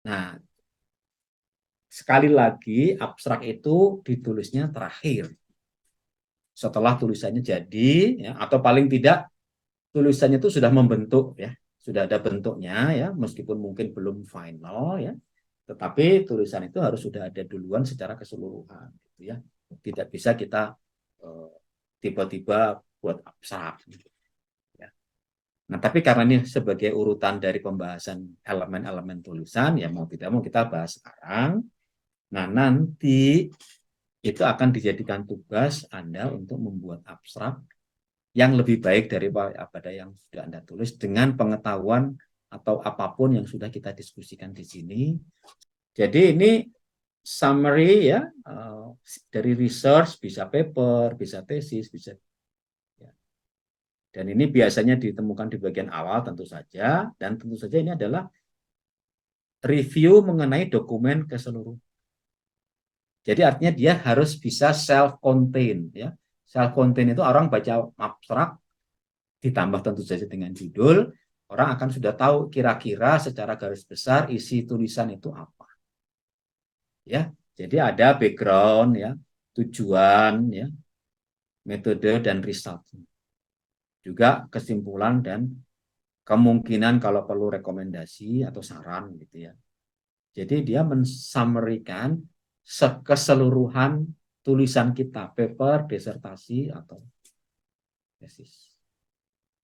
Nah, sekali lagi abstrak itu ditulisnya terakhir setelah tulisannya jadi, ya, atau paling tidak tulisannya itu sudah membentuk, ya, sudah ada bentuknya, ya, meskipun mungkin belum final, ya, tetapi tulisan itu harus sudah ada duluan secara keseluruhan, gitu ya. Tidak bisa kita eh, tiba-tiba buat abstrak, gitu, ya. Nah, tapi karena ini sebagai urutan dari pembahasan elemen-elemen tulisan, ya mau tidak mau kita bahas sekarang. Nah, nanti itu akan dijadikan tugas Anda untuk membuat abstrak yang lebih baik daripada yang sudah Anda tulis dengan pengetahuan atau apapun yang sudah kita diskusikan di sini. Jadi ini summary, ya, dari research, bisa paper, bisa tesis, bisa, ya. Dan ini biasanya ditemukan di bagian awal tentu saja, dan tentu saja ini adalah review mengenai dokumen keseluruhan. Jadi artinya dia harus bisa self-contained, ya. Self-contained itu orang baca abstrak ditambah tentu saja dengan judul, orang akan sudah tahu kira-kira secara garis besar isi tulisan itu apa. Ya, jadi ada background, ya, tujuan, ya, metode dan result. Juga kesimpulan dan kemungkinan kalau perlu rekomendasi atau saran, gitu ya. Jadi dia mensummarikan keseluruhan tulisan kita, paper, disertasi atau tesis.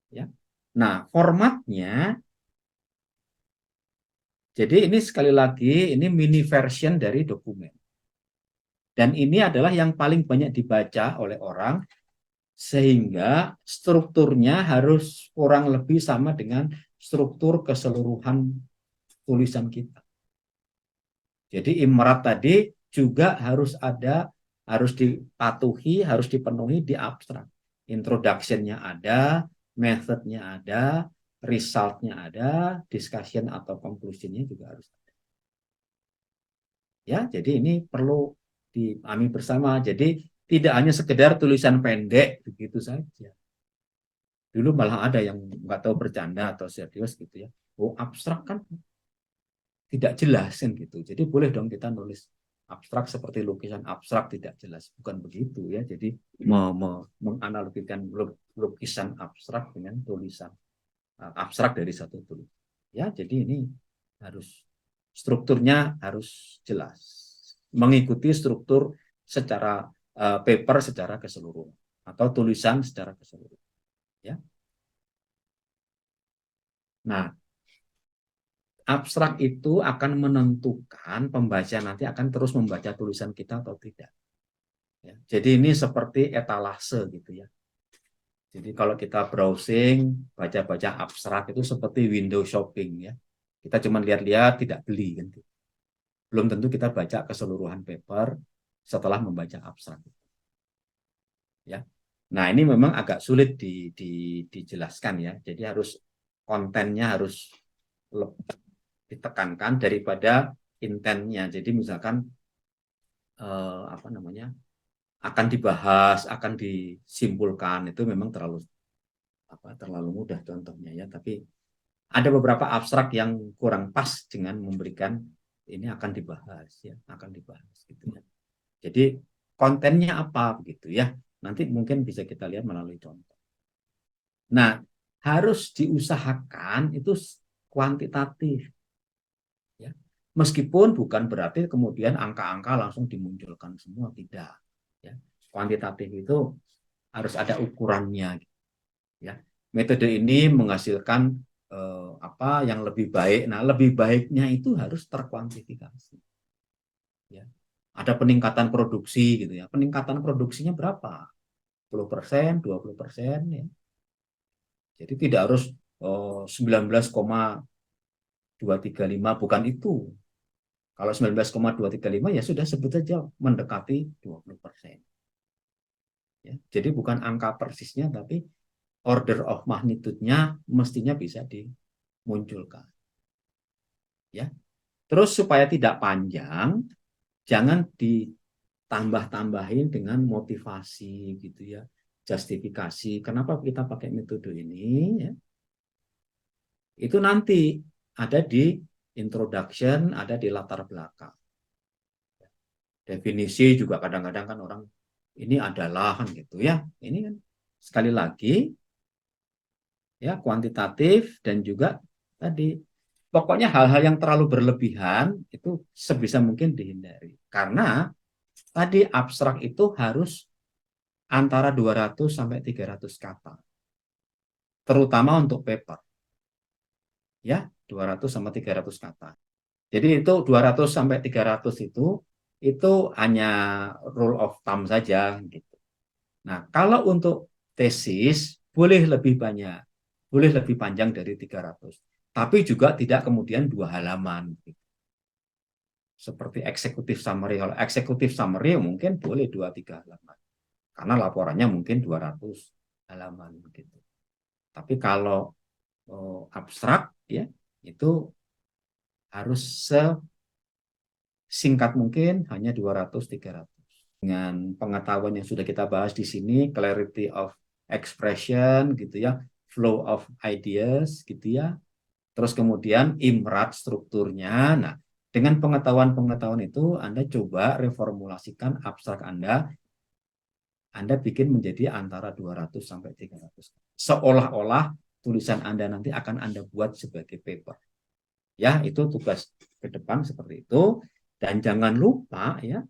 Ya. Nah, formatnya, jadi ini sekali lagi, ini mini version dari dokumen. Dan ini adalah yang paling banyak dibaca oleh orang, sehingga strukturnya harus kurang lebih sama dengan struktur keseluruhan tulisan kita. Jadi imrat tadi juga harus dipatuhi, harus dipenuhi di abstrak. Introduction-nya ada, method-nya ada, result-nya ada, discussion atau conclusion-nya juga harus ada. Ya, jadi ini perlu dipahami bersama. Jadi tidak hanya sekedar tulisan pendek begitu saja. Dulu malah ada yang nggak tahu bercanda atau serius, gitu ya. Oh, abstrak kan tidak jelas kan, gitu. Jadi boleh dong kita nulis abstrak seperti lukisan abstrak tidak jelas. Bukan begitu, ya. Jadi menganalogikan lukisan abstrak dengan tulisan abstrak dari satu tulis. Ya, jadi ini harus strukturnya harus jelas. Mengikuti struktur secara paper secara keseluruhan atau tulisan secara keseluruhan, ya. Nah, abstrak itu akan menentukan pembaca nanti akan terus membaca tulisan kita atau tidak. Ya. Jadi ini seperti etalase, gitu ya. Jadi kalau kita browsing, baca-baca abstrak itu seperti window shopping, ya. Kita cuma lihat-lihat, tidak beli kan. Belum tentu kita baca keseluruhan paper setelah membaca abstrak. Ya. Nah, ini memang agak sulit dijelaskan, ya. Jadi harus kontennya harus ditekankan daripada intennya. Jadi misalkan apa namanya, akan dibahas, akan disimpulkan, itu memang terlalu mudah contohnya, ya. Tapi ada beberapa abstrak yang kurang pas dengan memberikan ini akan dibahas, ya, akan dibahas, gitu ya. Jadi kontennya apa begitu, ya. Nanti mungkin bisa kita lihat melalui contoh. Nah, harus diusahakan itu kuantitatif, ya. Meskipun bukan berarti kemudian angka-angka langsung dimunculkan semua, tidak, ya. Kuantitatif itu harus ada ukurannya, ya. Metode ini menghasilkan apa yang lebih baik. Nah, lebih baiknya itu harus terkuantifikasi, ya. Ada peningkatan produksi, gitu ya. Peningkatan produksinya berapa? 10%, 20%, ya. Jadi tidak harus 19,235, bukan itu. Kalau 19,235 ya sudah, sebut saja mendekati 20%. Ya. Jadi bukan angka persisnya, tapi order of magnitude-nya mestinya bisa dimunculkan. Ya. Terus supaya tidak panjang, jangan ditambah-tambahin dengan motivasi, gitu ya. Justifikasi kenapa kita pakai metode ini, ya. Itu nanti ada di introduction, ada di latar belakang. Definisi juga kadang-kadang kan orang ini adalah kan gitu ya. Ini kan sekali lagi ya kuantitatif dan juga tadi pokoknya hal-hal yang terlalu berlebihan itu sebisa mungkin dihindari. Karena tadi abstrak itu harus antara 200 sampai 300 kata. Terutama untuk paper. Ya, 200 sampai 300 kata. Jadi itu 200 sampai 300 itu hanya rule of thumb saja gitu. Nah, kalau untuk tesis boleh lebih banyak, boleh lebih panjang dari 300. Tapi juga tidak kemudian 2 halaman gitu. Seperti executive summary. Kalau executive summary mungkin boleh 2-3 halaman. Karena laporannya mungkin 200 halaman gitu. Tapi kalau abstrak ya itu harus sesingkat mungkin hanya 200-300. Dengan pengetahuan yang sudah kita bahas di sini, clarity of expression gitu ya, flow of ideas gitu ya. Terus kemudian imrat strukturnya. Nah, dengan pengetahuan-pengetahuan itu Anda coba reformulasikan abstrak Anda bikin menjadi antara 200 sampai 300. Seolah-olah tulisan Anda nanti akan Anda buat sebagai paper. Ya, itu tugas ke depan seperti itu. Dan jangan lupa ya,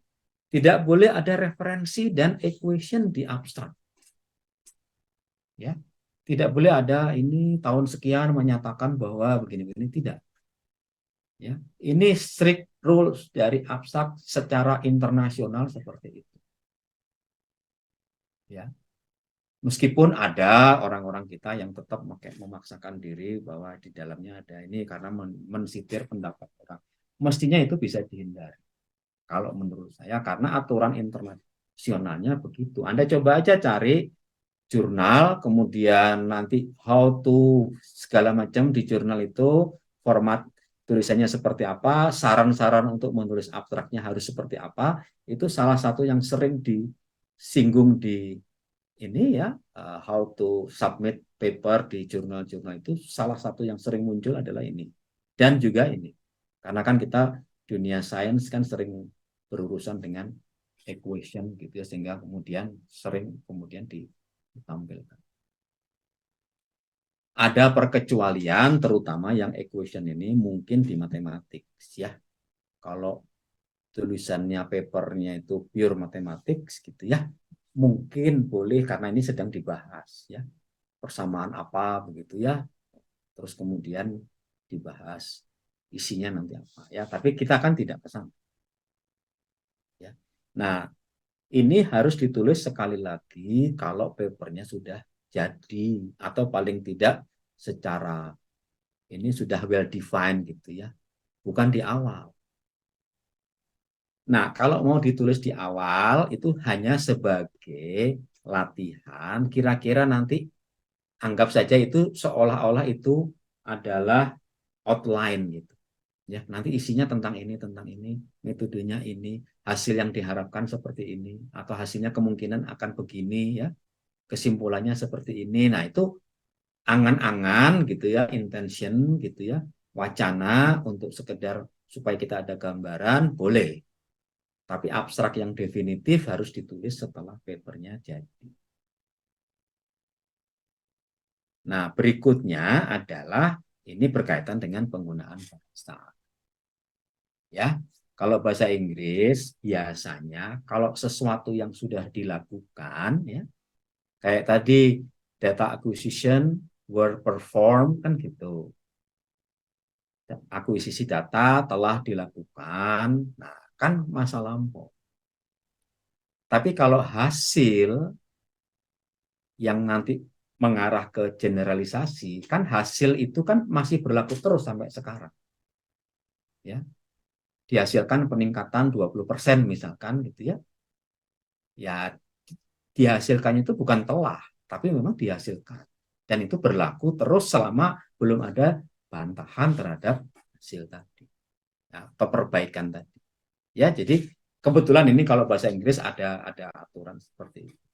tidak boleh ada referensi dan equation di abstrak. Ya, tidak boleh ada ini tahun sekian menyatakan bahwa begini-begini, tidak. Ya, ini strict rules dari abstrak secara internasional seperti itu. Ya, meskipun ada orang-orang kita yang tetap memaksakan diri bahwa di dalamnya ada ini karena mensitir pendapat orang. Mestinya itu bisa dihindari. Kalau menurut saya, karena aturan internasionalnya begitu. Anda coba aja cari jurnal, kemudian nanti how to segala macam di jurnal itu, format tulisannya seperti apa, saran-saran untuk menulis abstraknya harus seperti apa, itu salah satu yang sering disinggung di ini ya, how to submit paper di jurnal-jurnal itu salah satu yang sering muncul adalah ini. Dan juga ini, karena kan kita dunia sains kan sering berurusan dengan equation gitu ya, sehingga kemudian sering kemudian ditampilkan. Ada perkecualian terutama yang equation ini mungkin di matematik ya. Kalau tulisannya papernya itu pure mathematics gitu ya, mungkin boleh karena ini sedang dibahas ya, persamaan apa begitu ya, terus kemudian dibahas isinya nanti apa ya, tapi kita kan tidak pesan ya. Nah, ini harus ditulis sekali lagi kalau papernya sudah jadi atau paling tidak secara ini sudah well defined gitu ya, bukan di awal. Nah, kalau mau ditulis di awal itu hanya sebagai latihan, kira-kira nanti anggap saja itu seolah-olah itu adalah outline gitu. Ya, nanti isinya tentang ini, metodenya ini, hasil yang diharapkan seperti ini, atau hasilnya kemungkinan akan begini ya, kesimpulannya seperti ini. Nah, itu angan-angan gitu ya, intention gitu ya, wacana untuk sekedar supaya kita ada gambaran, boleh. Tapi abstrak yang definitif harus ditulis setelah papernya jadi. Nah, berikutnya adalah ini berkaitan dengan penggunaan bahasa. Ya, kalau bahasa Inggris biasanya kalau sesuatu yang sudah dilakukan ya, kayak tadi data acquisition, were performed kan gitu. Akuisisi data telah dilakukan. Nah, kan masa lampau. Tapi kalau hasil yang nanti mengarah ke generalisasi, kan hasil itu kan masih berlaku terus sampai sekarang. Ya, dihasilkan peningkatan 20% misalkan gitu ya. Ya, dihasilkannya itu bukan telah, tapi memang dihasilkan. Dan itu berlaku terus selama belum ada bantahan terhadap hasil tadi. Ya, atau perbaikan tadi. Ya, jadi kebetulan ini kalau bahasa Inggris ada aturan seperti itu.